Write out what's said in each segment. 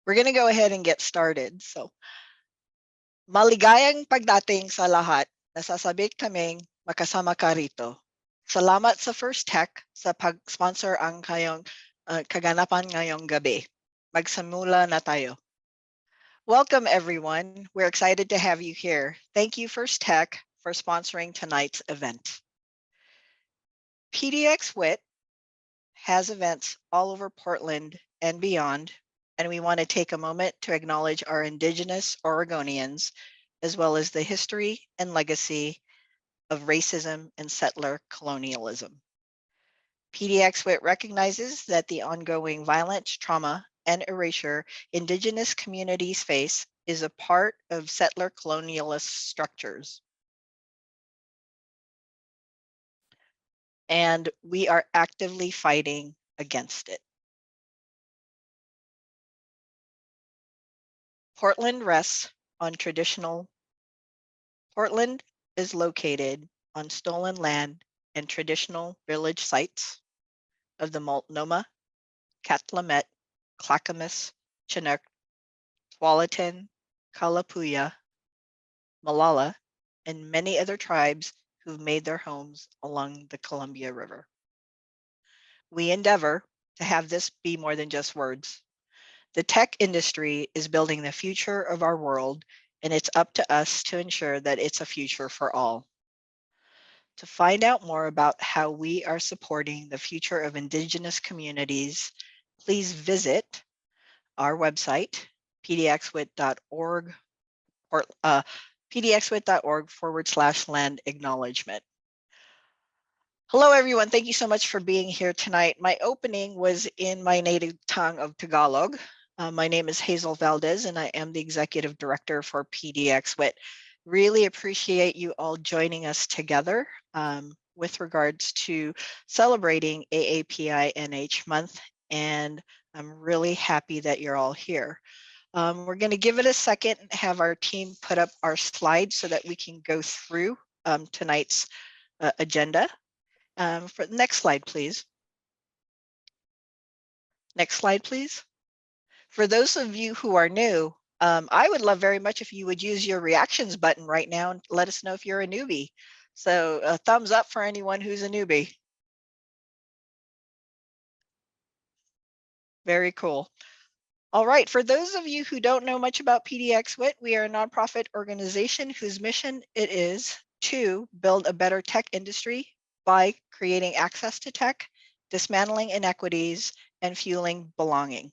We're going to go ahead and get started. So, maligayang pagdating sa lahat. Nasasabik kaming makasama ka rito. Salamat sa First Tech sa pag-sponsor ang kayong kaganapan ngayong gabi. Magsimula na tayo. Welcome, everyone. We're excited to have you here. Thank you, First Tech, for sponsoring tonight's event. PDXWIT has events all over Portland and beyond, and we want to take a moment to acknowledge our Indigenous Oregonians, as well as the history and legacy of racism and settler colonialism. PDXWIT recognizes that the ongoing violence, trauma, and erasure Indigenous communities face is a part of settler colonialist structures. And we are actively fighting against it. Portland rests on traditional. Portland is located on stolen land and traditional village sites of the Multnomah, Cathlamet, Clackamas, Chinook, Tualatin, Kalapuya, Malala, and many other tribes who've made their homes along the Columbia River. We endeavor to have this be more than just words. The tech industry is building the future of our world, and it's up to us to ensure that it's a future for all. To find out more about how we are supporting the future of Indigenous communities, please visit our website, pdxwit.org, or pdxwit.org/land acknowledgement. Hello, everyone. Thank you so much for being here tonight. My opening was in my native tongue of Tagalog. My name is Hazel Valdez, and I am the Executive Director for PDXWIT. Really appreciate you all joining us together with regards to celebrating AAPI NH month, and I'm really happy that you're all here. We're going to give it a second and have our team put up our slides so that we can go through tonight's agenda. For the next slide, please. Next slide, please. For those of you who are new, I would love very much if you would use your reactions button right now and let us know if you're a newbie. So a thumbs up for anyone who's a newbie. Very cool. All right, for those of you who don't know much about PDXWIT, we are a nonprofit organization whose mission it is to build a better tech industry by creating access to tech, dismantling inequities, and fueling belonging.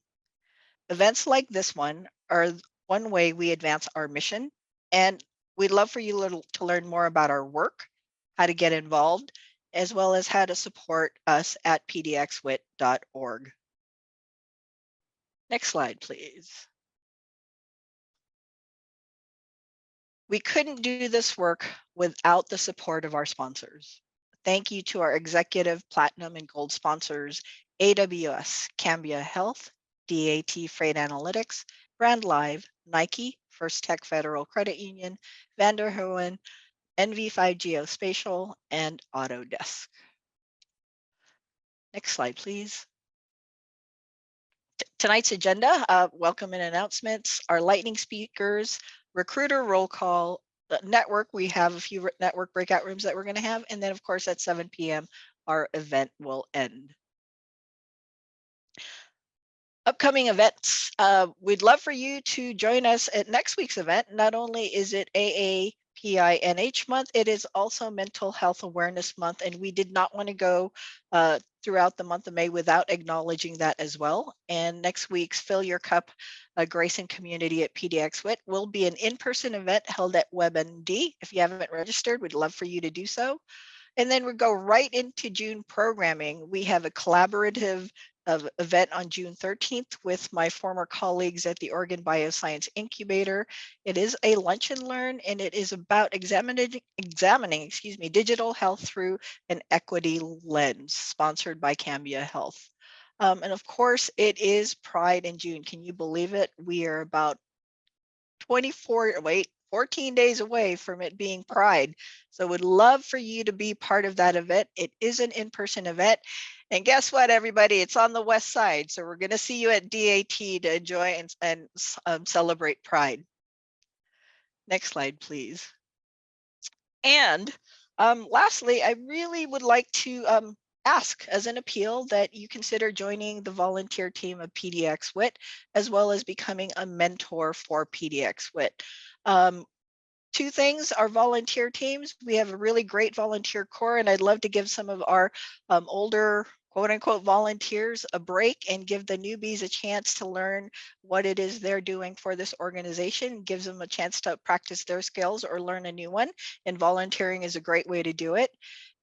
Events like this one are one way we advance our mission, and we'd love for you to learn more about our work, how to get involved, as well as how to support us at pdxwit.org. Next slide, please. We couldn't do this work without the support of our sponsors. Thank you to our executive platinum and gold sponsors, AWS, Cambia Health, DAT Freight Analytics, Brand Live, Nike, First Tech Federal Credit Union, Vanderhoeven, NV5 Geospatial, and Autodesk. Next slide, please. Tonight's agenda, welcome and announcements, our lightning speakers, recruiter roll call, network. We have a few network breakout rooms that we're going to have. And then, of course, at 7 p.m., our event will end. Upcoming events. We'd love for you to join us at next week's event. Not only is it AAPI NH month, it is also Mental Health Awareness Month, and we did not want to go throughout the month of May without acknowledging that as well. And next week's Fill Your Cup Grace and Community at PDXWIT will be an in-person event held at WebMD. If you haven't registered, we'd love for you to do so. And then we go right into June programming. We have a collaborative event on June 13th with my former colleagues at the Oregon Bioscience Incubator. It is a lunch and learn, and it is about examining digital health through an equity lens, sponsored by Cambia Health. And of course, it is Pride in June. Can you believe it? We are about 14 days away from it being Pride. So would love for you to be part of that event. It is an in-person event. And guess what, everybody? It's on the west side. So we're going to see you at DAT to enjoy and celebrate Pride. Next slide, please. And lastly, I really would like to ask as an appeal that you consider joining the volunteer team of PDXWIT, as well as becoming a mentor for PDXWIT. Two things, our volunteer teams, we have a really great volunteer core, and I'd love to give some of our older quote unquote volunteers a break and give the newbies a chance to learn what it is they're doing for this organization, gives them a chance to practice their skills or learn a new one, and volunteering is a great way to do it.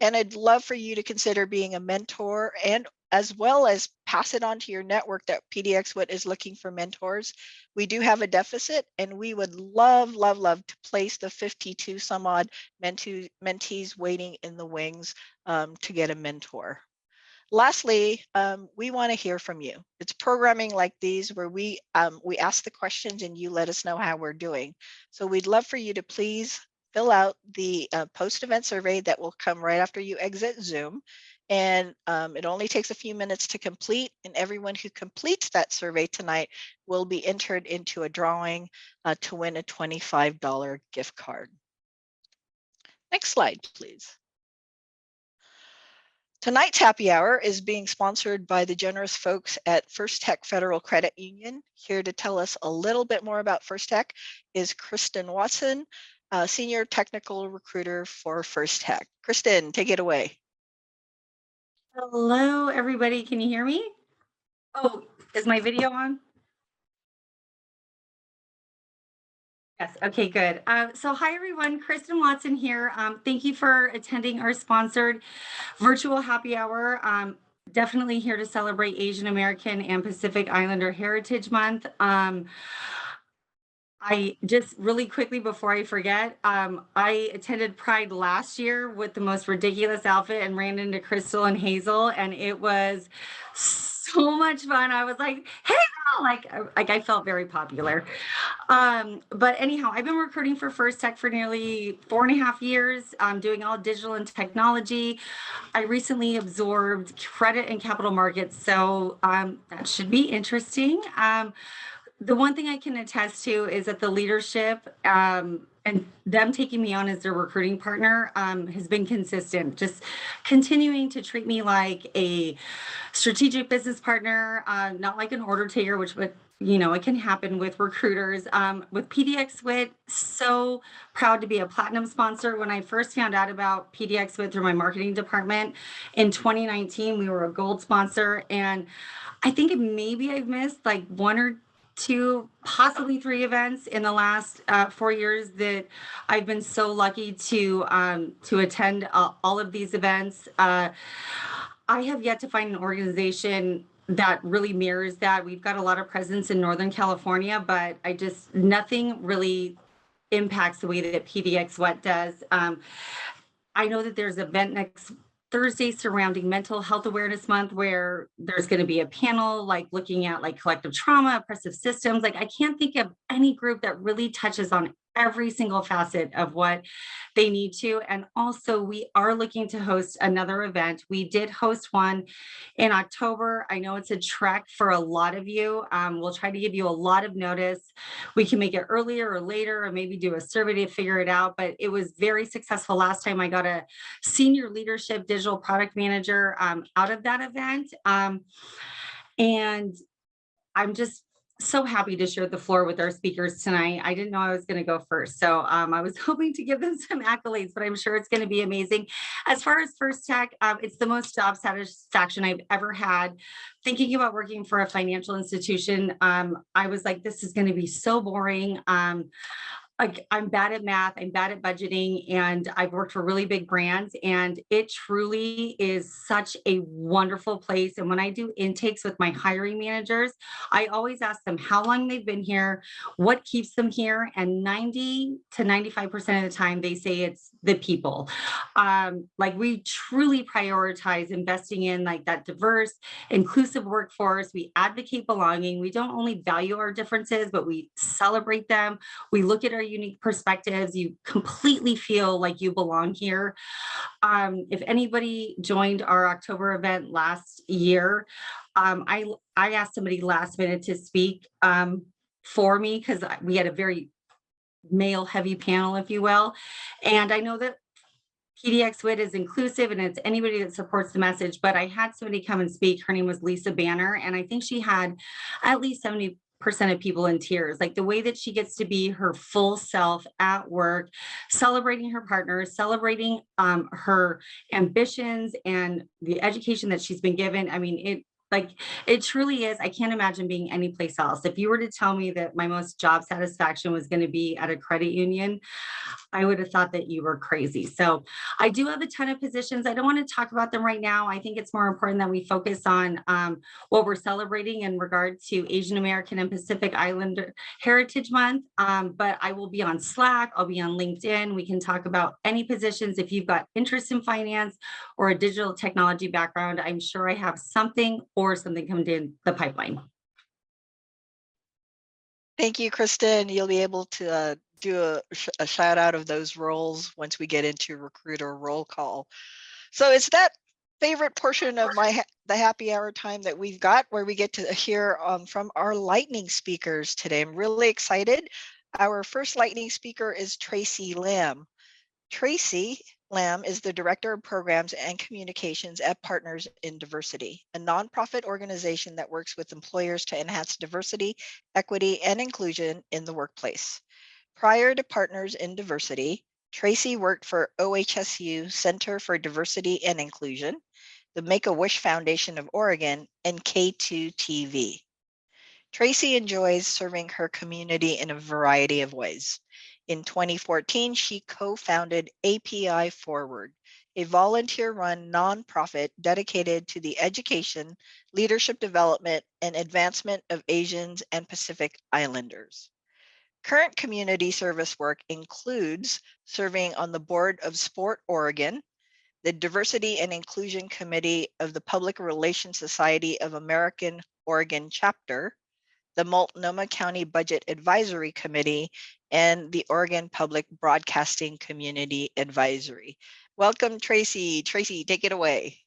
And I'd love for you to consider being a mentor, and as well as pass it on to your network that PDXWIT is looking for mentors. We do have a deficit, and we would love, love, love to place the 52 some odd mentees waiting in the wings to get a mentor. Lastly, we want to hear from you. It's programming like these where we ask the questions and you let us know how we're doing. So we'd love for you to please fill out the post-event survey that will come right after you exit Zoom. And it only takes a few minutes to complete, and everyone who completes that survey tonight will be entered into a drawing to win a $25 gift card. Next slide, please. Tonight's happy hour is being sponsored by the generous folks at First Tech Federal Credit Union. Here to tell us a little bit more about First Tech is Kristen Watson, Senior Technical Recruiter for First Tech. Kristen, take it away. Hello, everybody. Can you hear me? Oh, is my video on? Yes. Okay, good. So hi, everyone. Kristen Watson here. Thank you for attending our sponsored virtual happy hour. Definitely here to celebrate Asian American and Pacific Islander Heritage Month. I just really quickly before I forget, I attended Pride last year with the most ridiculous outfit and ran into Crystal and Hazel, and it was so much fun. I was like, hey, girl! Like I felt very popular. But anyhow, I've been recruiting for First Tech for nearly 4.5 years, doing all digital and technology. I recently absorbed credit and capital markets, so that should be interesting. The one thing I can attest to is that the leadership and them taking me on as their recruiting partner has been consistent, just continuing to treat me like a strategic business partner, not like an order taker, which would, it can happen with recruiters. With PDXWIT, so proud to be a platinum sponsor. When I first found out about PDXWIT through my marketing department in 2019, we were a gold sponsor. And I think maybe I've missed like one or two, possibly three events in the last 4 years that I've been so lucky to attend all of these events. I have yet to find an organization that really mirrors that. We've got a lot of presence in Northern California, but nothing really impacts the way that PDXWIT does. I know that there's an event next Thursday surrounding Mental Health Awareness Month where there's going to be a panel like looking at like collective trauma, oppressive systems. Like I can't think of any group that really touches on every single facet of what they need to. And also we are looking to host another event. We did host one in October. I know it's a trek for a lot of you. We'll try to give you a lot of notice. We can make it earlier or later, or maybe do a survey to figure it out. But it was very successful last time. I got a senior leadership digital product manager out of that event. And I'm just so happy to share the floor with our speakers tonight. I didn't know I was going to go first. So I was hoping to give them some accolades, but I'm sure it's going to be amazing. As far as First Tech, it's the most job satisfaction I've ever had. Thinking about working for a financial institution, I was like, this is going to be so boring. I'm bad at math, I'm bad at budgeting, and I've worked for really big brands, and it truly is such a wonderful place. And when I do intakes with my hiring managers, I always ask them how long they've been here, what keeps them here, and 90 to 95% of the time they say it's the people. Like we truly prioritize investing in like that diverse, inclusive workforce. We advocate belonging. We don't only value our differences, but we celebrate them. We look at our unique perspectives. You completely feel like you belong here. If anybody joined our October event last year, I asked somebody last minute to speak for me because we had a very male heavy panel, if you will. And I know that PDXWIT is inclusive and it's anybody that supports the message, but I had somebody come and speak. Her name was Lisa Banner, and I think she had at least 70% of people in tears. Like the way that she gets to be her full self at work, celebrating her partners, celebrating her ambitions and the education that she's been given. I mean, it truly is. I can't imagine being anyplace else. If you were to tell me that my most job satisfaction was going to be at a credit union, I would have thought that you were crazy. So I do have a ton of positions. I don't want to talk about them right now. I think it's more important that we focus on what we're celebrating in regard to Asian American and Pacific Islander Heritage Month. But I will be on Slack. I'll be on LinkedIn. We can talk about any positions. If you've got interest in finance or a digital technology background, I'm sure I have something or something coming in the pipeline. Thank you, Kristen. You'll be able to do a shout out of those roles once we get into recruiter roll call. So it's that favorite portion of the happy hour time that we've got where we get to hear from our lightning speakers today. I'm really excited. Our first lightning speaker is Tracy Lamb. Tracy Lamb is the Director of Programs and Communications at Partners in Diversity, a nonprofit organization that works with employers to enhance diversity, equity, and inclusion in the workplace. Prior to Partners in Diversity, Tracy worked for OHSU Center for Diversity and Inclusion, the Make-A-Wish Foundation of Oregon, and K2 TV. Tracy enjoys serving her community in a variety of ways. In 2014, she co-founded AAPI Forward, a volunteer-run nonprofit dedicated to the education, leadership development, and advancement of Asians and Pacific Islanders. Current community service work includes serving on the board of Sport Oregon, the Diversity and Inclusion Committee of the Public Relations Society of American Oregon Chapter, the Multnomah County Budget Advisory Committee, and the Oregon Public Broadcasting Community Advisory. Welcome, Tracy. Tracy, take it away.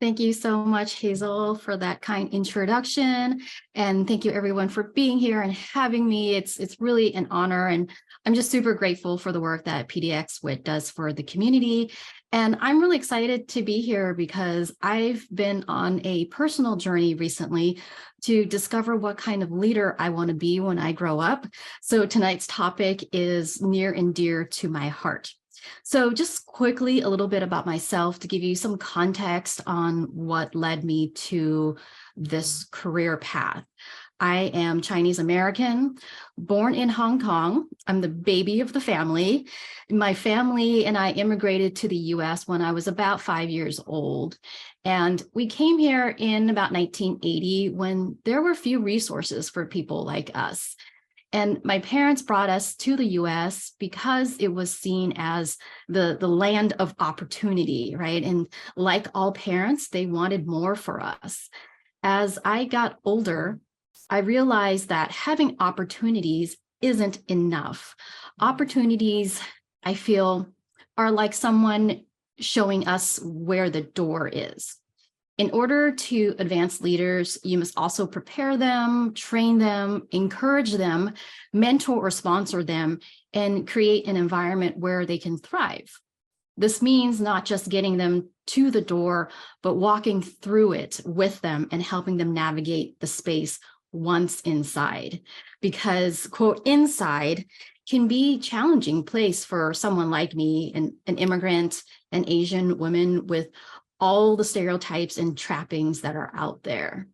Thank you so much, Hazel, for that kind introduction. And thank you everyone for being here and having me. It's really an honor. And I'm just super grateful for the work that PDXWIT does for the community. And I'm really excited to be here because I've been on a personal journey recently to discover what kind of leader I want to be when I grow up. So tonight's topic is near and dear to my heart. So just quickly, a little bit about myself to give you some context on what led me to this career path. I am Chinese American, born in Hong Kong. I'm the baby of the family. My family and I immigrated to the US when I was about 5 years old. And we came here in about 1980 when there were few resources for people like us. And my parents brought us to the US because it was seen as the land of opportunity, right? And like all parents, they wanted more for us. As I got older, I realized that having opportunities isn't enough. Opportunities, I feel, are like someone showing us where the door is. In order to advance leaders, you must also prepare them, train them, encourage them, mentor or sponsor them, and create an environment where they can thrive. This means not just getting them to the door, but walking through it with them and helping them navigate the space once inside. Because, quote, inside can be a challenging place for someone like me, an immigrant, an Asian woman with all the stereotypes and trappings that are out there.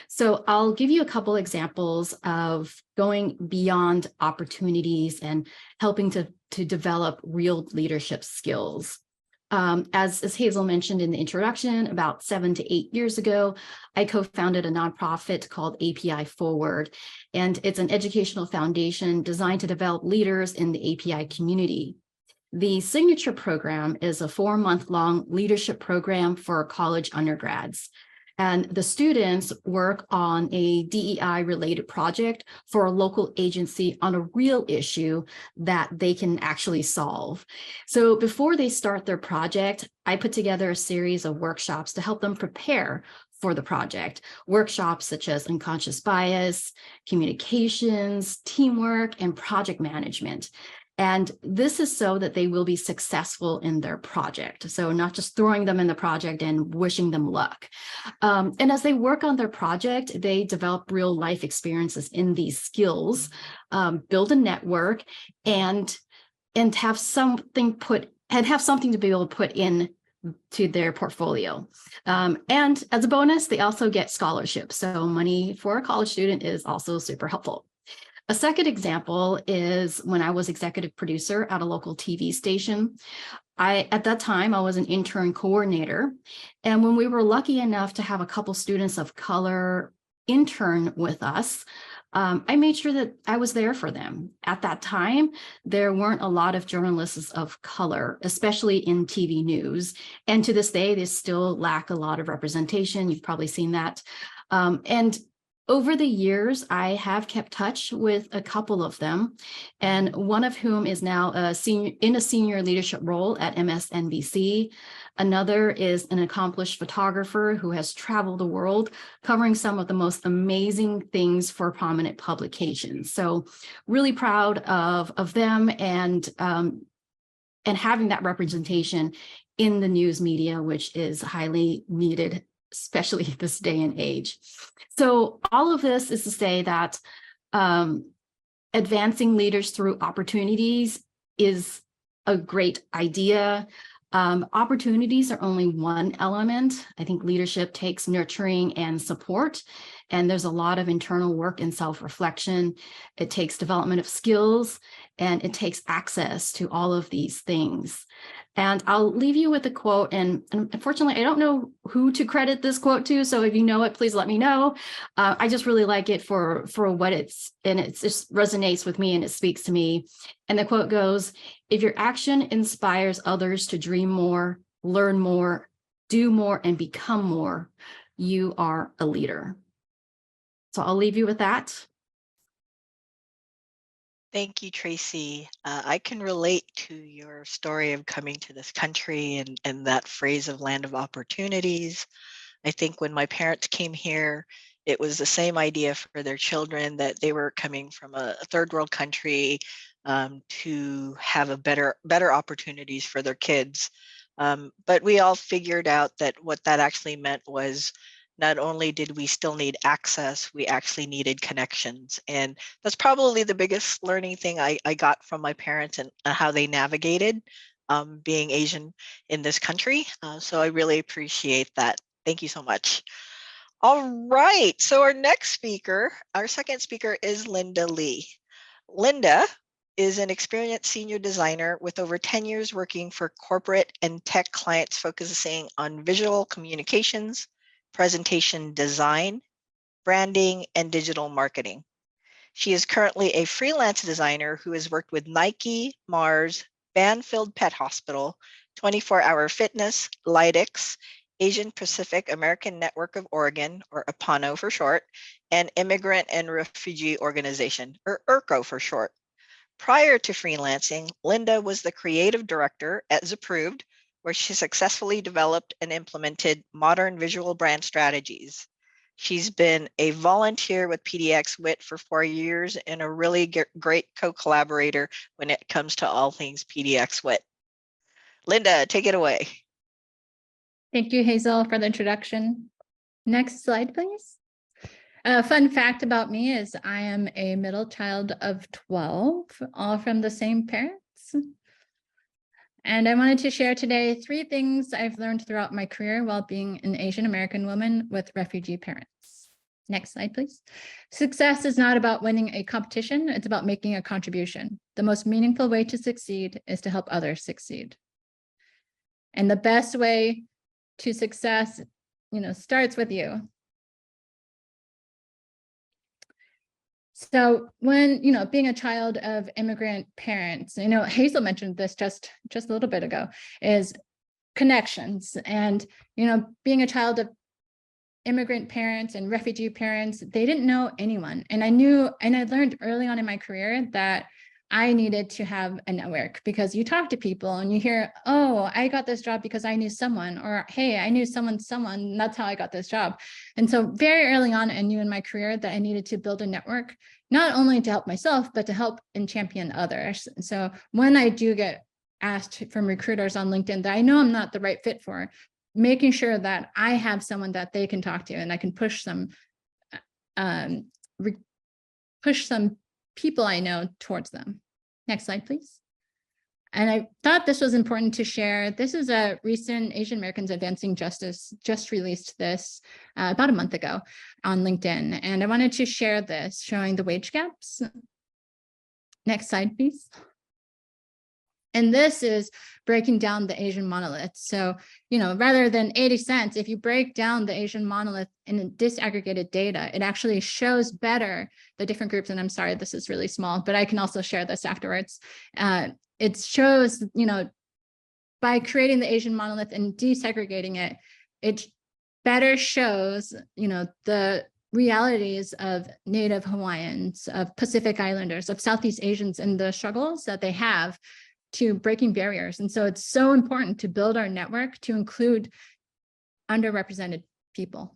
So I'll give you a couple examples of going beyond opportunities and helping to develop real leadership skills. As Hazel mentioned in the introduction, about 7 to 8 years ago, I co-founded a nonprofit called AAPI Forward, and it's an educational foundation designed to develop leaders in the API community. The signature program is a 4-month-long leadership program for college undergrads. And the students work on a DEI-related project for a local agency on a real issue that they can actually solve. So before they start their project, I put together a series of workshops to help them prepare for the project. Workshops such as unconscious bias, communications, teamwork, and project management. And this is so that they will be successful in their project. So not just throwing them in the project and wishing them luck. And as they work on their project, they develop real life experiences in these skills, build a network, and have something to be able to put in to their portfolio. And as a bonus, they also get scholarships. So money for a college student is also super helpful. A second example is when I was executive producer at a local TV station. At that time, I was an intern coordinator. And when we were lucky enough to have a couple students of color intern with us, I made sure that I was there for them. At that time, there weren't a lot of journalists of color, especially in TV news. And to this day, they still lack a lot of representation. You've probably seen that. And over the years, I have kept touch with a couple of them, and one of whom is now a senior leadership role at MSNBC. Another is an accomplished photographer who has traveled the world, covering some of the most amazing things for prominent publications. So really proud of them and having that representation in the news media, which is highly needed, especially this day and age. So all of this is to say that advancing leaders through opportunities is a great idea. Opportunities are only one element. I think leadership takes nurturing and support, and there's a lot of internal work and self-reflection. It takes development of skills, and it takes access to all of these things. And I'll leave you with a quote, and unfortunately, I don't know who to credit this quote to, so if you know it, please let me know. I just really like it for what it's, and it just resonates with me and it speaks to me. And the quote goes, "If your action inspires others to dream more, learn more, do more, and become more, you are a leader." So I'll leave you with that. Thank you, Tracy. I can relate to your story of coming to this country and that phrase of land of opportunities. I think when my parents came here, it was the same idea for their children, that they were coming from a third world country to have a better opportunities for their kids. But we all figured out that what that actually meant was not only did we still need access, we actually needed connections. And that's probably the biggest learning thing I got from my parents and how they navigated being Asian in this country. So I really appreciate that. Thank you so much. All right, so our second speaker is Linda Lee. Linda is an experienced senior designer with over 10 years working for corporate and tech clients focusing on visual communications, presentation design, branding, and digital marketing. She is currently a freelance designer who has worked with Nike, Mars, Banfield Pet Hospital, 24 Hour Fitness, Lidix, Asian Pacific American Network of Oregon, or APANO for short, and Immigrant and Refugee Organization, or IRCO for short. Prior to freelancing, Linda was the creative director at Zapproved, where she successfully developed and implemented modern visual brand strategies. She's been a volunteer with PDXWIT for 4 years and a really great co-collaborator when it comes to all things PDXWIT. Linda, take it away. Thank you, Hazel, for the introduction. Next slide, please. A fun fact about me is I am a middle child of 12, all from the same parents. And I wanted to share today 3 things I've learned throughout my career while being an Asian American woman with refugee parents. Next slide, please. Success is not about winning a competition, it's about making a contribution. The most meaningful way to succeed is to help others succeed. And the best way to success, starts with you. So when, being a child of immigrant parents, Hazel mentioned this just a little bit ago, is connections. And, being a child of immigrant parents and refugee parents, they didn't know anyone. And I learned early on in my career that I needed to have a network, because you talk to people and you hear, oh, I got this job because I knew someone, or hey, I knew someone, and that's how I got this job. And so very early on, I knew in my career that I needed to build a network, not only to help myself, but to help and champion others. So when I do get asked from recruiters on LinkedIn that I know I'm not the right fit for, making sure that I have someone that they can talk to and I can push some people I know towards them. Next slide, please. And I thought this was important to share. This is a recent Asian Americans Advancing Justice just released this about a month ago on LinkedIn. And I wanted to share this showing the wage gaps. Next slide, please. And this is breaking down the Asian monolith. So, rather than 80 cents, if you break down the Asian monolith in disaggregated data, it actually shows better the different groups. And I'm sorry, this is really small, but I can also share this afterwards. It shows, by creating the Asian monolith and desegregating it, it better shows, the realities of Native Hawaiians, of Pacific Islanders, of Southeast Asians, and the struggles that they have to breaking barriers. And so it's so important to build our network to include underrepresented people.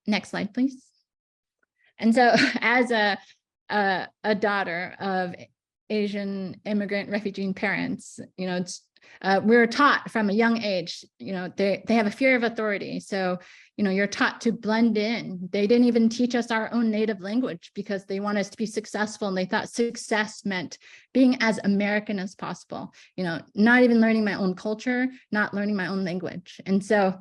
Next slide, please. And so as a daughter of Asian immigrant refugee parents, we're taught from a young age, they have a fear of authority. So, you're taught to blend in. They didn't even teach us our own native language because they want us to be successful. And they thought success meant being as American as possible, not even learning my own culture, not learning my own language. And so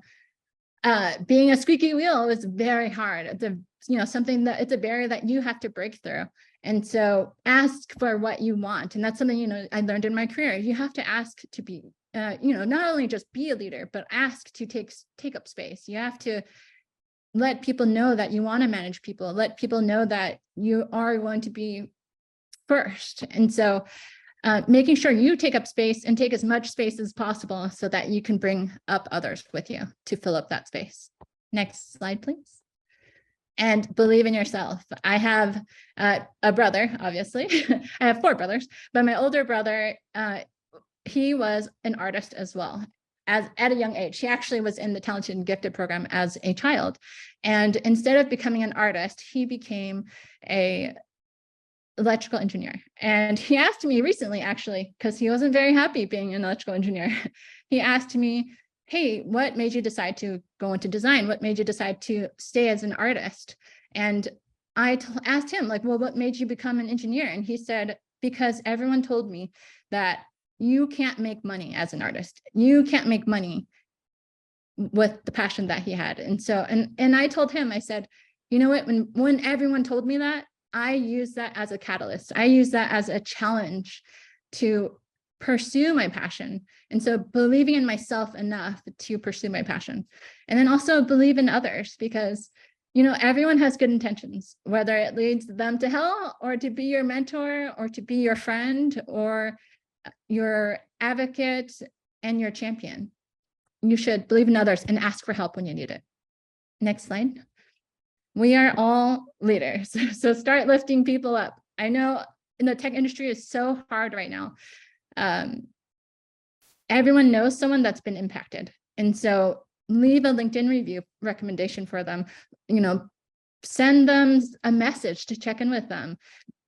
being a squeaky wheel is very hard. It's something that it's a barrier that you have to break through. And so ask for what you want. And that's something, I learned in my career. You have to ask to be, not only just be a leader, but ask to take up space. You have to let people know that you want to manage people, let people know that you are going to be first. And so making sure you take up space and take as much space as possible so that you can bring up others with you to fill up that space. Next slide, please. And believe in yourself. I have a brother, obviously. I have 4 brothers, but my older brother, he was an artist as well. At a young age. He actually was in the Talented and Gifted program as a child. And instead of becoming an artist, he became an electrical engineer. And he asked me recently, actually, because he wasn't very happy being an electrical engineer. He asked me, hey, what made you decide to go into design? What made you decide to stay as an artist? And I asked him, well, what made you become an engineer? And he said, because everyone told me that you can't make money as an artist. You can't make money with the passion that he had. And so, and I told him, I said, you know what, when everyone told me that, I used that as a catalyst. I used that as a challenge to pursue my passion. And so believing in myself enough to pursue my passion. And then also believe in others, because everyone has good intentions, whether it leads them to hell or to be your mentor or to be your friend or your advocate and your champion. You should believe in others and ask for help when you need it. Next slide. We are all leaders, so start lifting people up. I know in the tech industry is so hard right now. Everyone knows someone that's been impacted. And so leave a LinkedIn review recommendation for them, send them a message to check in with them.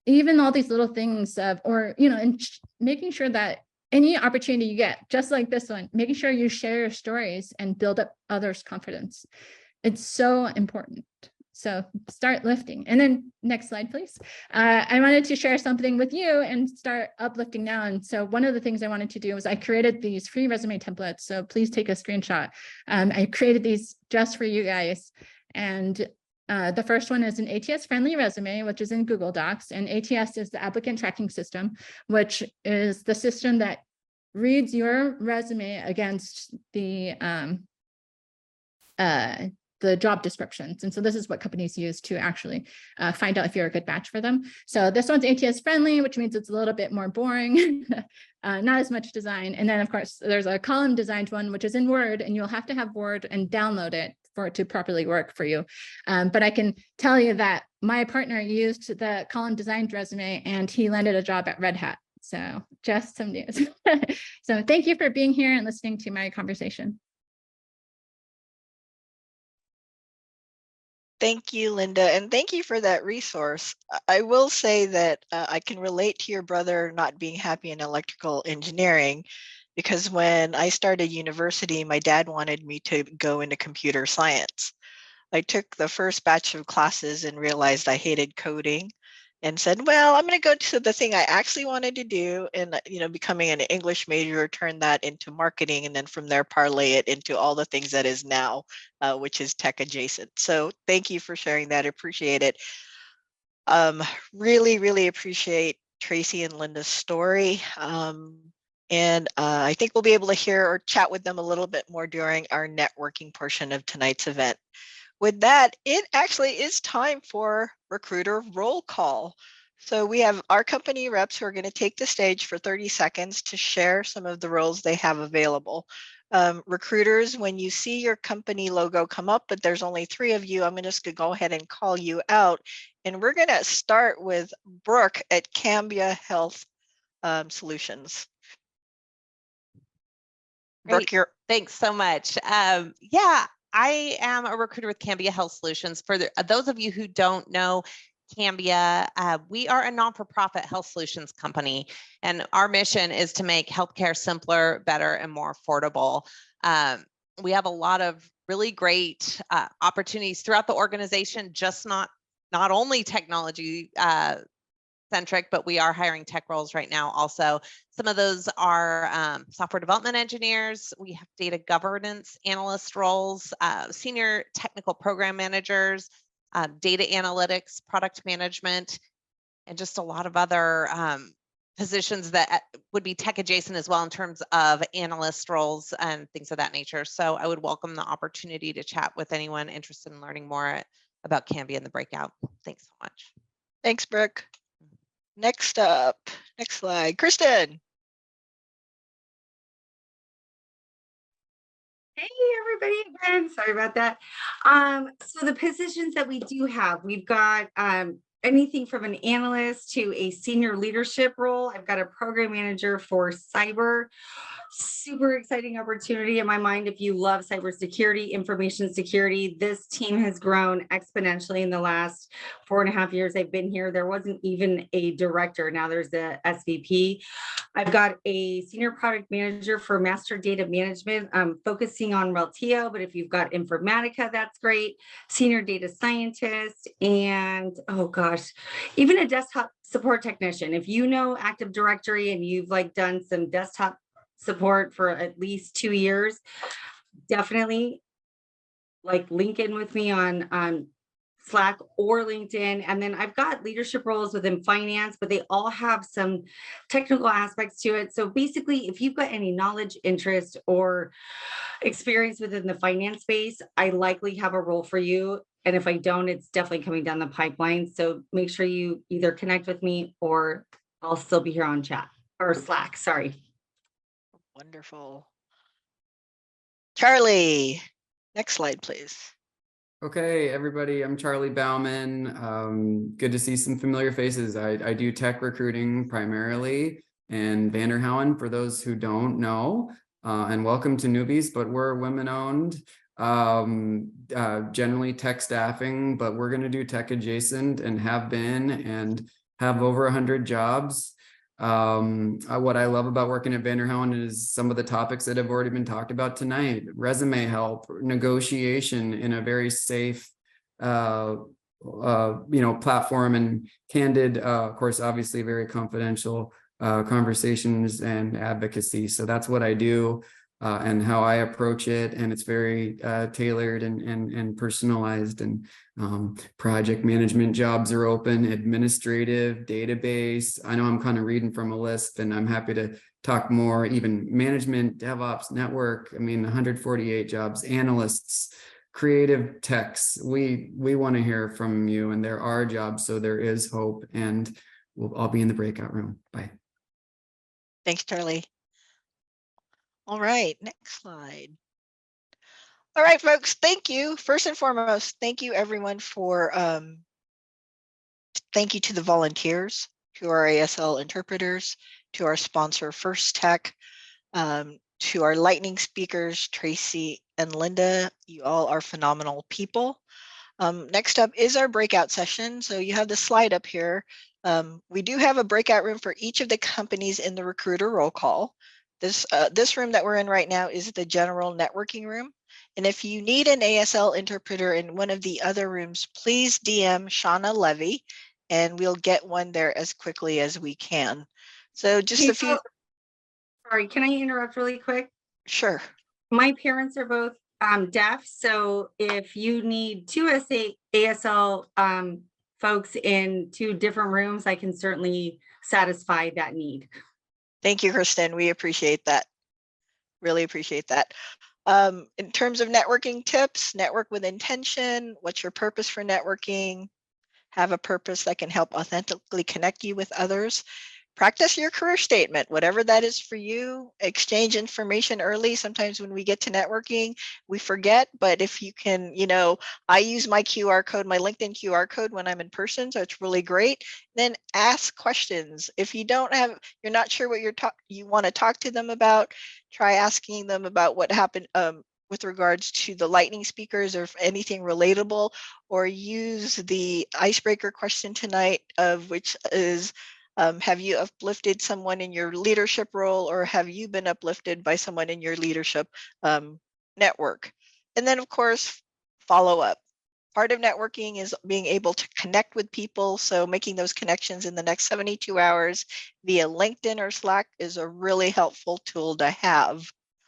Even all these little things of, and making sure that any opportunity you get, just like this one, making sure you share your stories and build up others' confidence. It's so important. So start lifting. And then next slide, please. I wanted to share something with you and start uplifting now. And so one of the things I wanted to do was I created these free resume templates. So please take a screenshot. I created these just for you guys. And the first one is an ATS-friendly resume, which is in Google Docs. And ATS is the applicant tracking system, which is the system that reads your resume against the the job descriptions. And so this is what companies use to actually find out if you're a good match for them. So this one's ATS friendly, which means it's a little bit more boring, not as much design. And then of course, there's a column designed one, which is in Word, and you'll have to have Word and download it for it to properly work for you. But I can tell you that my partner used the column designed resume and he landed a job at Red Hat. So just some news. So thank you for being here and listening to my conversation. Thank you, Linda, and thank you for that resource. I will say that I can relate to your brother not being happy in electrical engineering, because when I started university, my dad wanted me to go into computer science. I took the first batch of classes and realized I hated coding and said, well, I'm going to go to the thing I actually wanted to do. And, becoming an English major, turn that into marketing. And then from there, parlay it into all the things that is now, which is tech adjacent. So thank you for sharing that. I appreciate it. Really, really appreciate Tracy and Linda's story. And I think we'll be able to hear or chat with them a little bit more during our networking portion of tonight's event. With that, it actually is time for recruiter roll call. So we have our company reps who are going to take the stage for 30 seconds to share some of the roles they have available. Recruiters, when you see your company logo come up, but there's only 3 of you, I'm just going to go ahead and call you out. And we're going to start with Brooke at Cambia Health Solutions. Brooke, thanks so much. Yeah, I am a recruiter with Cambia Health Solutions. For those of you who don't know Cambia, we are a non-for-profit health solutions company, and our mission is to make healthcare simpler, better, and more affordable. We have a lot of really great opportunities throughout the organization, just not only technology centric, but we are hiring tech roles right now also. Some of those are software development engineers. We have data governance analyst roles, senior technical program managers, data analytics, product management, and just a lot of other positions that would be tech adjacent as well in terms of analyst roles and things of that nature. So I would welcome the opportunity to chat with anyone interested in learning more about Cambia in the breakout. Thanks so much. Thanks, Brooke. Next up, next slide, Kristen. Hey, everybody again. Sorry about that. So the positions that we do have, we've got anything from an analyst to a senior leadership role. I've got a program manager for cyber. Super exciting opportunity in my mind. If you love cybersecurity, information security, this team has grown exponentially in the last 4.5 years I've been here. There wasn't even a director. Now there's the SVP. I've got a senior product manager for master data management, focusing on Reltio, but if you've got Informatica, that's great. Senior data scientist, and oh gosh, even a desktop support technician. If you know Active Directory and you've done some desktop support for at least 2 years, definitely link in with me on Slack or LinkedIn. And then I've got leadership roles within finance, but they all have some technical aspects to it. So basically, if you've got any knowledge, interest, or experience within the finance space, I likely have a role for you. And if I don't, it's definitely coming down the pipeline. So make sure you either connect with me or I'll still be here on chat or Slack. Sorry. Wonderful. Charlie, next slide, please. Okay, everybody, I'm Charlie Bauman. Good to see some familiar faces. I do tech recruiting primarily, and Vanderhouen for those who don't know, and welcome to newbies, but we're women-owned, generally tech staffing, but we're gonna do tech adjacent and have been and have over 100 jobs. What I love about working at Vanderhouen is some of the topics that have already been talked about tonight: resume help, negotiation in a very safe, platform, and candid, of course, obviously very confidential conversations and advocacy. So that's what I do and how I approach it. And it's very tailored and personalized, and project management jobs are open, administrative, database. I know I'm kind of reading from a list, and I'm happy to talk more, even management, DevOps, network. I mean, 148 jobs, analysts, creative techs, we want to hear from you, and there are jobs, so there is hope, and we'll all be in the breakout room. Bye. Thanks, Charlie. All right, next slide. All right, folks, thank you. First and foremost, thank you everyone for, thank you to the volunteers, to our ASL interpreters, to our sponsor First Tech, to our lightning speakers, Tracy and Linda. You all are phenomenal people. Next up is our breakout session. So you have the slide up here. We do have a breakout room for each of the companies in the recruiter roll call. This room that we're in right now is the general networking room. And if you need an ASL interpreter in one of the other rooms, please DM Shauna Levy, and we'll get one there as quickly as we can. So just a few. Sorry, can I interrupt really quick? Sure. My parents are both deaf, so if you need two ASL folks in two different rooms, I can certainly satisfy that need. Thank you, Kristen. We appreciate that. Really appreciate that. In terms of networking tips, network with intention. What's your purpose for networking? Have a purpose that can help authentically connect you with others. Practice your career statement, whatever that is for you. Exchange information early. Sometimes when we get to networking, we forget, but if you can, I use my QR code, my LinkedIn QR code when I'm in person, so it's really great. Then ask questions. If you you're not sure what you want to talk to them about, try asking them about what happened with regards to the lightning speakers or anything relatable, or use the icebreaker question tonight, of which is, have you uplifted someone in your leadership role, or have you been uplifted by someone in your leadership network? And then, of course, follow up. Part of networking is being able to connect with people. So making those connections in the next 72 hours via LinkedIn or Slack is a really helpful tool to have.